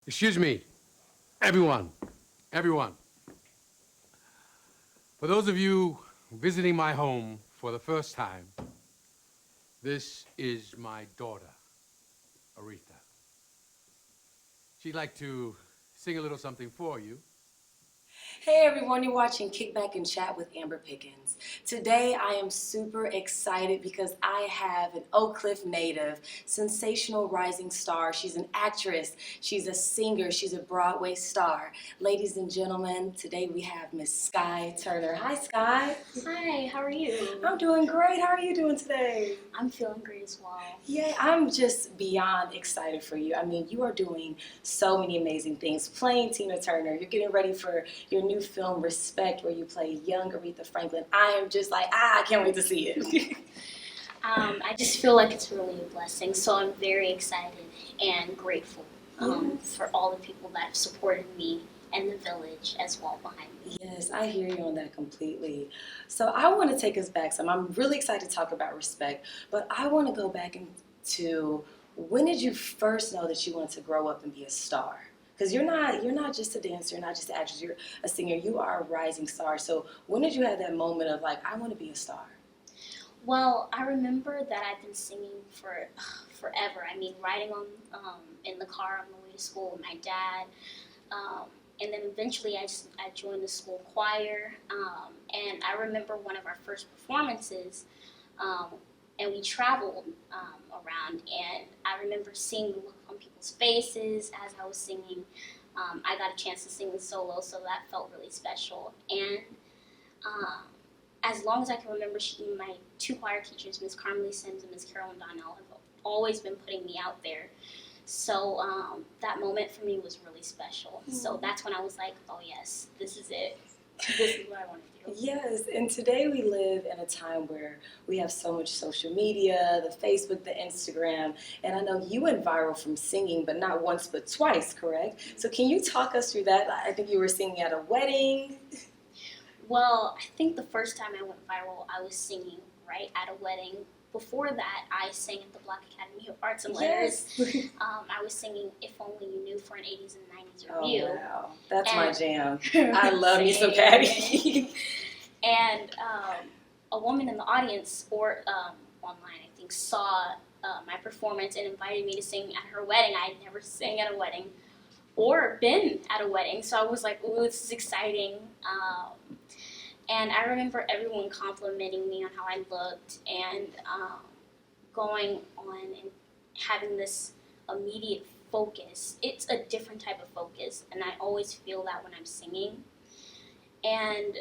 Excuse me, everyone. For those of you visiting my home for the first time, this is my daughter, Aretha. She'd like to sing a little something for you. Hey everyone, you're watching Kickback and Chat with Amber Pickens. Today I am super excited because I have an Oak Cliff native, sensational rising star. She's an actress, she's a singer, she's a Broadway star. Ladies and gentlemen, today we have Miss Skye Turner. Hi Skye. Hi, how are you? I'm doing great. How are you doing today? I'm feeling great as well. Yeah, I'm just beyond excited for you. I mean, you are doing so many amazing things. Playing Tina Turner, you're getting ready for your new film, Respect, where you play young Aretha Franklin. I am just like, I can't wait to see it. I just feel like it's really a blessing, so I'm very excited and grateful for all the people that have supported me and the village as well behind me. Yes, I hear you on that completely. So I want to take us back some. I'm really excited to talk about Respect, but I want to go back into when did you first know that you wanted to grow up and be a star? Because you're not just a dancer, you're not just an actress, you're a singer, you are a rising star. So when did you have that moment of like, I want to be a star? Well, I remember that I've been singing for forever. I mean, riding on in the car on the way to school with my dad. And then eventually I joined the school choir, and I remember one of our first performances, and we traveled around, and I remember seeing the look on people's faces as I was singing. I got a chance to sing solo, so that felt really special. And as long as I can remember, my two choir teachers, Miss Carmelly Sims and Miss Carolyn Donnell, have always been putting me out there. So that moment for me was really special. So that's when I was like, oh yes, this is it. This is what I want to do. Yes, and today we live in a time where we have so much social media, the Facebook, the Instagram, and I know you went viral from singing, but not once but twice, correct? So can you talk us through that? I think you were singing at a wedding. Well, I think the first time I went viral, I was singing right at a wedding. Before that, I sang at the Black Academy of Arts and Letters. Yes. I was singing If Only You Knew for an 80s and 90s review. Oh, wow. That's my jam. And I love me some Patty. And a woman in the audience or online, I think, saw my performance and invited me to sing at her wedding. I had never sang at a wedding or been at a wedding, so I was like, ooh, this is exciting. And I remember everyone complimenting me on how I looked and going on and having this immediate focus. It's a different type of focus, and I always feel that when I'm singing. And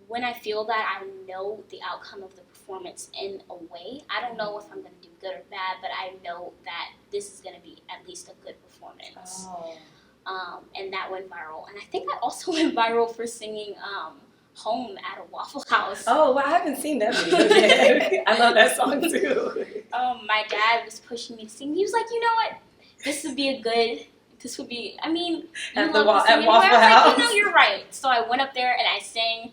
when I feel that, I know the outcome of the performance in a way. I don't know if I'm going to do good or bad, but I know that this is going to be at least a good performance. And that went viral. And I think I also went viral for singing Home at a Waffle House. Oh, well, I haven't seen that video yet. I love that song too. My dad was pushing me to sing. He was like, you know what? This would be, I mean, At love to sing Waffle anyway. I was like, House. you're right. So I went up there and I sang,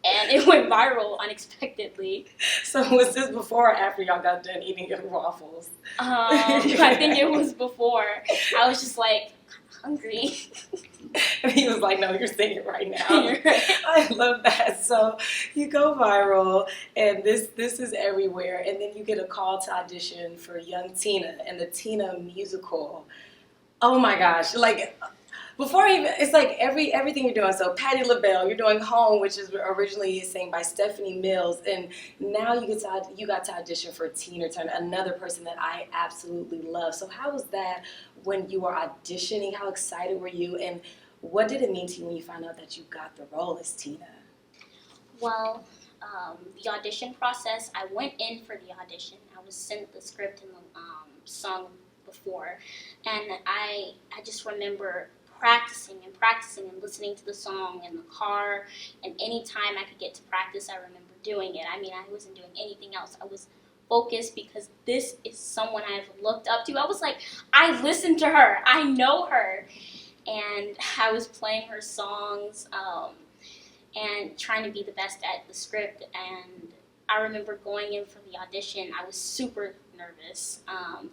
and it went unexpectedly. So was this before or after y'all got done eating your waffles? I think it was before. I was just like, hungry. And he was like, no, you're singing right now. You're right. I love that. So you go viral, and this is everywhere. And then you get a call to audition for Young Tina and the Tina musical. Oh my gosh. Like, before even, it's like everything you're doing. So Patti LaBelle, you're doing Home, which is originally sang by Stephanie Mills, and now you got to audition for Tina Turner, another person that I absolutely love. So how was that when you were auditioning? How excited were you, and what did it mean to you when you found out that you got the role as Tina? Well, the audition process, I went in for the audition. I was sent the script and the song before, and I just remember practicing and listening to the song in the car, and any time I could get to practice, I remember doing it. I mean, I wasn't doing anything else. I was focused because this is someone I've looked up to. I was like, I listened to her. I know her. And I was playing her songs and trying to be the best at the script. And I remember going in for the audition. I was super nervous.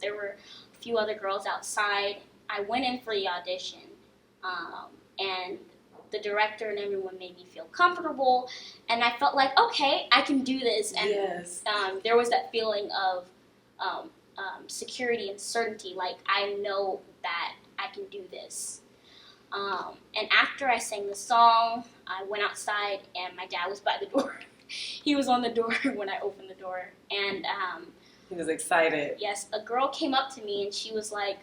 There were a few other girls outside. I went in for the audition, and the director and everyone made me feel comfortable, and I felt like, okay, I can do this. And Yes. there was that feeling of security and certainty, like I know that I can do this. And after I sang the song, I went outside, and my dad was by the door. He was on the door when I opened the door, and He was excited. yes, a girl came up to me, and she was like,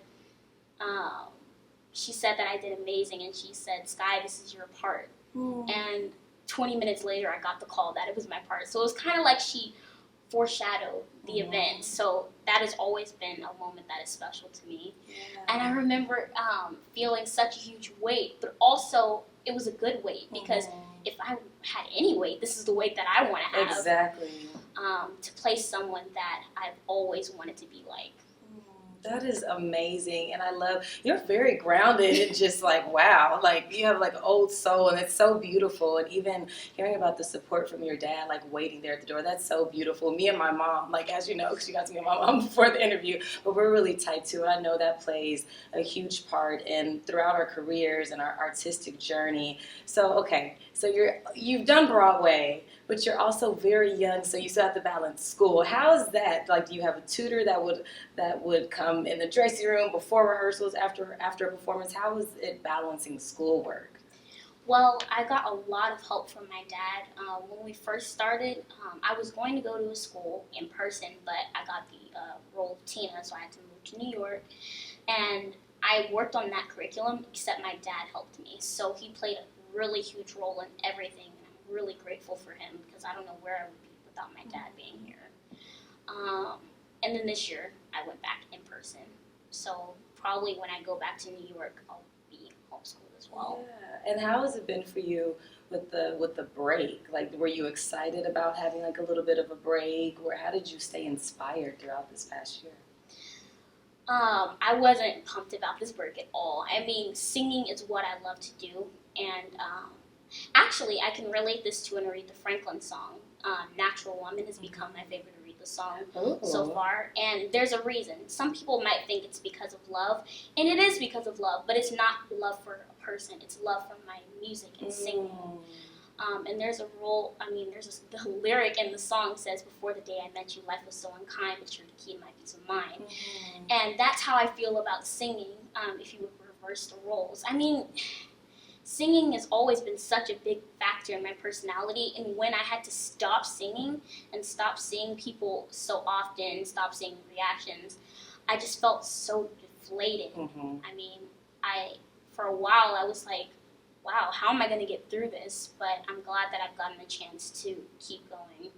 she said that I did amazing, and she said, "Skye, this is your part." And 20 minutes later, I got the call that it was my part. So it was kind of like she foreshadowed the event. So that has always been a moment that is special to me. Yeah. And I remember feeling such a huge weight, but also it was a good weight, because if I had any weight, this is the weight that I want to have. Exactly. To play someone that I've always wanted to be like. That is amazing, and I love, you're very grounded and just like, wow, like you have like old soul, and it's so beautiful. And even hearing about the support from your dad, like waiting there at the door, that's so beautiful. Me and my mom, like, as you know, because you got to meet my mom before the interview, but we're really tight too. And I know that plays a huge part in throughout our careers and our artistic journey. So okay, so you've done Broadway, but you're also very young, so you still have to balance school. How is that? Like, do you have a tutor that would come in the dressing room before rehearsals, after a performance? How is it balancing schoolwork? Well, I got a lot of help from my dad. When we first started, I was going to go to a school in person, but I got the role of Tina, so I had to move to New York. And I worked on that curriculum, except my dad helped me. So he played a really huge role in everything. Really grateful for him, because I don't know where I would be without my dad being here. And then this year I went back in person, so probably when I go back to New York I'll be homeschooled as well. Yeah. And how has it been for you with the break? Like, were you excited about having like a little bit of a break, or how did you stay inspired throughout this past year? I wasn't pumped about this break at all. I mean, singing is what I love to do, and actually, I can relate this to an Aretha Franklin song. Natural Woman has become my favorite Aretha song so far, and there's a reason. Some people might think it's because of love, and it is because of love, but it's not love for a person. It's love for my music and singing. And there's a role, the lyric in the song says, "Before the day I met you, life was so unkind, but you're the key to my peace of mind." And that's how I feel about singing, if you would reverse the roles. I mean, singing has always been such a big factor in my personality, and when I had to stop singing and stop seeing people so often, stop seeing reactions, I just felt so deflated. I mean, for a while I was like, wow, how am I going to get through this? But I'm glad that I've gotten a chance to keep going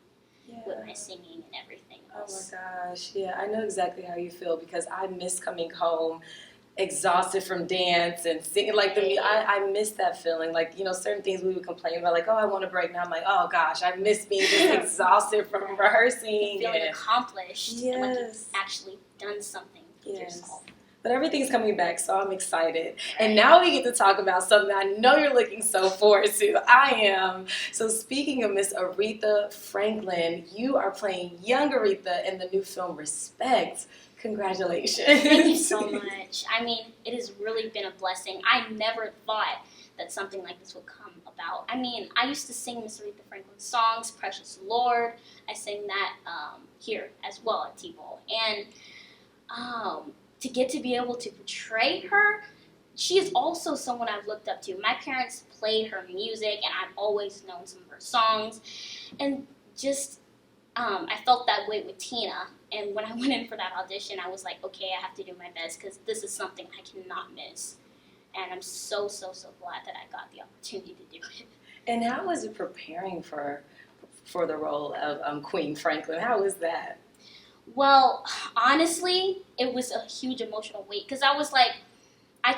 with my singing and everything else. Oh my gosh, yeah, I know exactly how you feel, because I miss coming home exhausted from dance and singing. Like, I miss that feeling. Like, you know, certain things we would complain about, like, oh, I want a break. Now I'm like, oh gosh, I miss being just exhausted from rehearsing. Feeling accomplished. Yes. And like you've actually done something with yourself. But everything's coming back, so I'm excited. And now we get to talk about something I know you're looking so forward to. I am. So speaking of Miss Aretha Franklin, you are playing young Aretha in the new film Respect. Congratulations. Thank you so much. I mean, it has really been a blessing. I never thought that something like this would come about. I mean, I used to sing Miss Aretha Franklin's songs, Precious Lord. I sang that here as well at T-Ball. And to get to be able to portray her, she is also someone I've looked up to. My parents played her music, and I've always known some of her songs. And just, I felt that way with Tina. And when I went in for that audition, I was like, okay, I have to do my best, because this is something I cannot miss. And I'm so, so, so glad that I got the opportunity to do it. And how was it preparing for the role of Queen Franklin? How was that? Well, honestly, it was a huge emotional weight, because I was like, I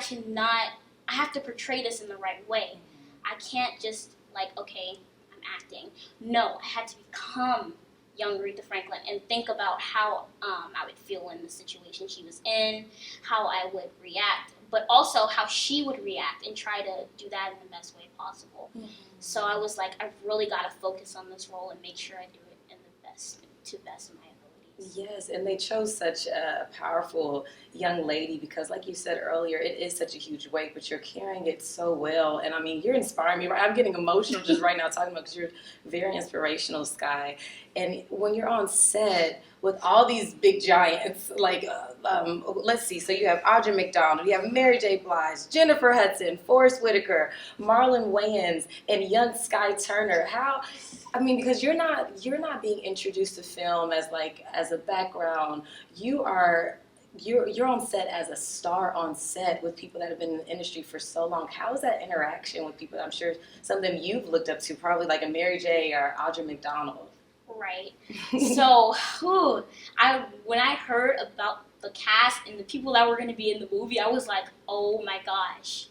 have to portray this in the right way. I can't just like, okay, I'm acting. No, I had to become young Aretha Franklin and think about how I would feel in the situation she was in, how I would react, but also how she would react, and try to do that in the best way possible. So I was like, I've really got to focus on this role and make sure I do it in to the best of my ability. Yes, and they chose such a powerful young lady because, like you said earlier, it is such a huge weight, but you're carrying it so well. And I mean, you're inspiring me, right? I'm getting emotional just right now talking about because you're very inspirational, Skye. And when you're on set with all these big giants, like, let's see, so you have Audra McDonald, you have Mary J. Blige, Jennifer Hudson, Forrest Whitaker, Marlon Wayans, and young Skye Turner. How I mean, because you're not being introduced to film as a background. You're on set as a star on set with people that have been in the industry for so long. How is that interaction with people? I'm sure some of them you've looked up to, probably like a Mary J. or Audra McDonald. Right. So, when I heard about the cast and the people that were going to be in the movie, I was like, oh my gosh.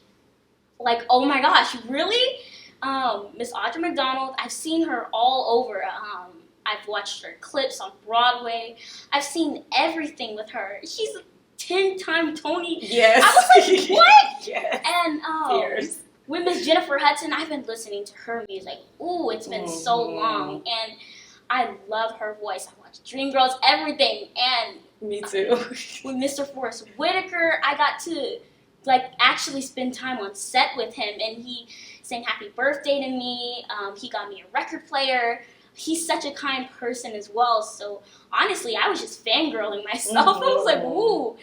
Like, oh my gosh, really? Miss Audra McDonald, I've seen her all over. I've watched her clips on Broadway. I've seen everything with her. She's a 10-time Tony. Yes. I was like, what? Yes. And Tears. with Miss Jennifer Hudson, I've been listening to her music. Ooh, it's been so long. And I love her voice. I watch Dreamgirls, everything. And Me too. with Mr. Forrest Whitaker, I got to actually spend time on set with him, and he sang happy birthday to me. He got me a record player. He's such a kind person as well. So honestly, I was just fangirling myself. I was like, ooh,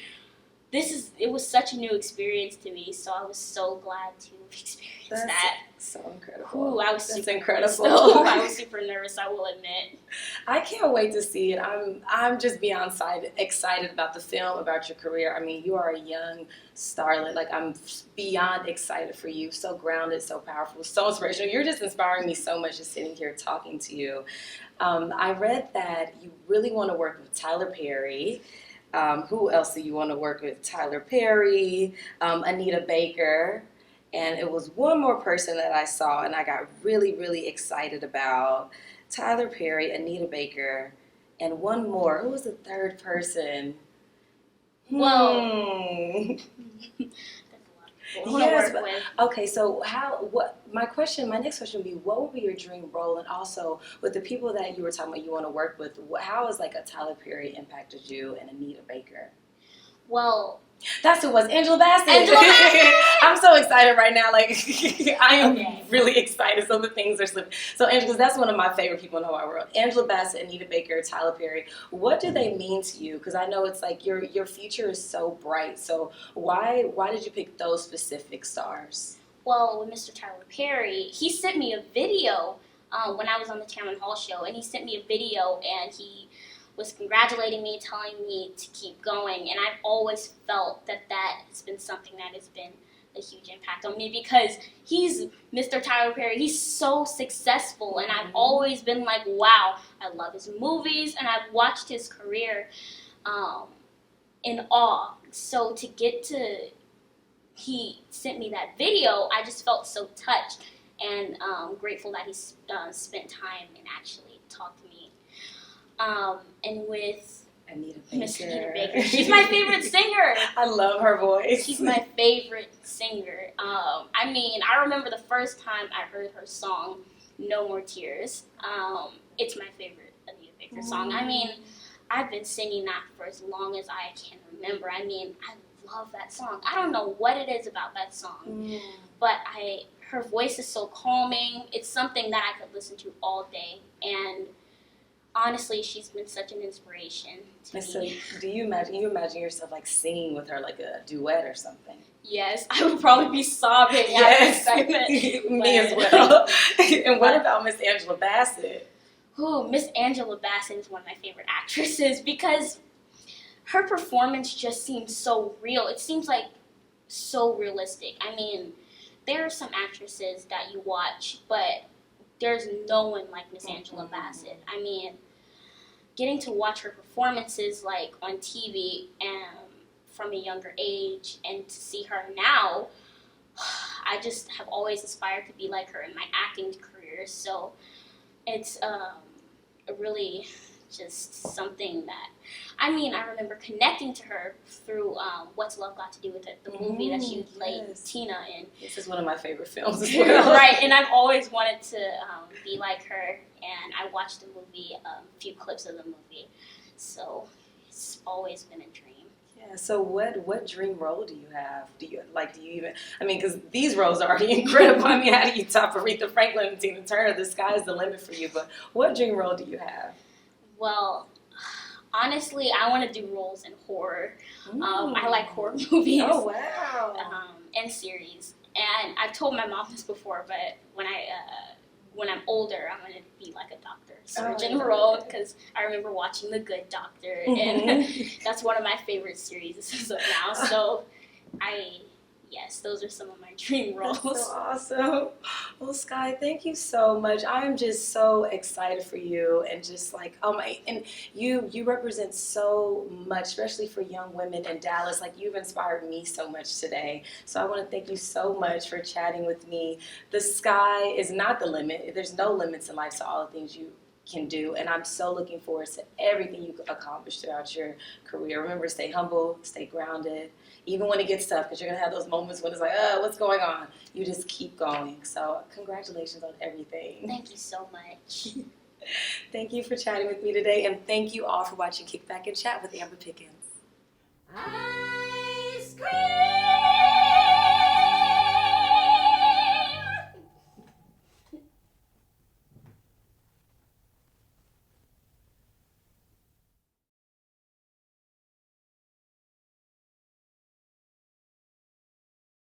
it was such a new experience to me. So I was so glad to experience that. So incredible. Ooh, I was That's super incredible. nervous, though. I was super nervous, I will admit. I can't wait to see it. I'm just beyond excited about the film, about your career. I mean, you are a young starlet. Like, I'm beyond excited for you. So grounded, so powerful, so inspirational. You're just inspiring me so much just sitting here talking to you. I read that you really want to work with Tyler Perry. Who else do you want to work with? Tyler Perry, Anita Baker. And it was one more person that I saw and I got really, really excited about. Tyler Perry, Anita Baker, and one more. Who was the third person? Well, that's a lot of people to work with. Okay, so my next question would be, what would be your dream role? And also, with the people that you were talking about you want to work with, how has like a Tyler Perry impacted you and Anita Baker? Well, that's who it was, Angela Bassett. Angela Bassett! I'm so excited right now. Like, I am Okay. really excited. So the things are slipping. So, Angela, that's one of my favorite people in the whole world. Angela Bassett, Anita Baker, Tyler Perry. What do they mean to you? Because I know it's like your future is so bright. So why did you pick those specific stars? Well, with Mr. Tyler Perry, he sent me a video when I was on the Tamron Hall show, and he sent me a video, and he was congratulating me, telling me to keep going, and I've always felt that has been something that has been a huge impact on me because he's Mr. Tyler Perry. He's so successful, and I've always been like, wow, I love his movies, and I've watched his career in awe. So he sent me that video, I just felt so touched and grateful that he spent time and actually talked to me. And with Miss Anita Baker, she's my favorite singer. I love her voice. She's my favorite singer. I mean, I remember the first time I heard her song, No More Tears. It's my favorite Anita Baker song. I mean, I've been singing that for as long as I can remember. I mean, I love that song. I don't know what it is about that song, but her voice is so calming. It's something that I could listen to all day, and honestly, she's been such an inspiration to me. So, do you imagine yourself like singing with her, like a duet or something? Yes, I would probably be sobbing out of excitement. Me as well. And what about Miss Angela Bassett? Miss Angela Bassett is one of my favorite actresses because her performance just seems so real. It seems like so realistic. I mean, there are some actresses that you watch, but there's no one like Miss Angela Bassett. I mean, getting to watch her performances like on TV and from a younger age and to see her now, I just have always aspired to be like her in my acting career. So it's really just something that, I mean, I remember connecting to her through What's Love Got to Do with It, the movie that she played Tina in. This is one of my favorite films as well. Right, and I've always wanted to be like her, and I watched the movie, a few clips of the movie. So it's always been a dream. Yeah. So what dream role do you have? Do you even? I mean, because these roles are already incredible. I mean, how do you top Aretha Franklin and Tina Turner? The sky's the limit for you. But what dream role do you have? Well, honestly, I want to do roles in horror. Mm. I like horror movies. Oh wow. And series. And I've told my mom this before, but when I'm older, I'm gonna be like a doctor, surgeon role, because I remember watching The Good Doctor, and that's one of my favorite series as of now. So, yes, those are some of my dream roles. That's so awesome. Well, Skye, thank you so much. I am just so excited for you, and just like, oh my, and you represent so much, especially for young women in Dallas. Like, you've inspired me so much today. So I want to thank you so much for chatting with me. The sky is not the limit. There's no limits in life to all the things you can do, and I'm so looking forward to everything you accomplish throughout your career. Remember to stay humble, stay grounded, even when it gets tough, because you're going to have those moments when it's like, what's going on? You just keep going. So congratulations on everything. Thank you so much. Thank you for chatting with me today, and thank you all for watching Kickback and Chat with Amber Pickens.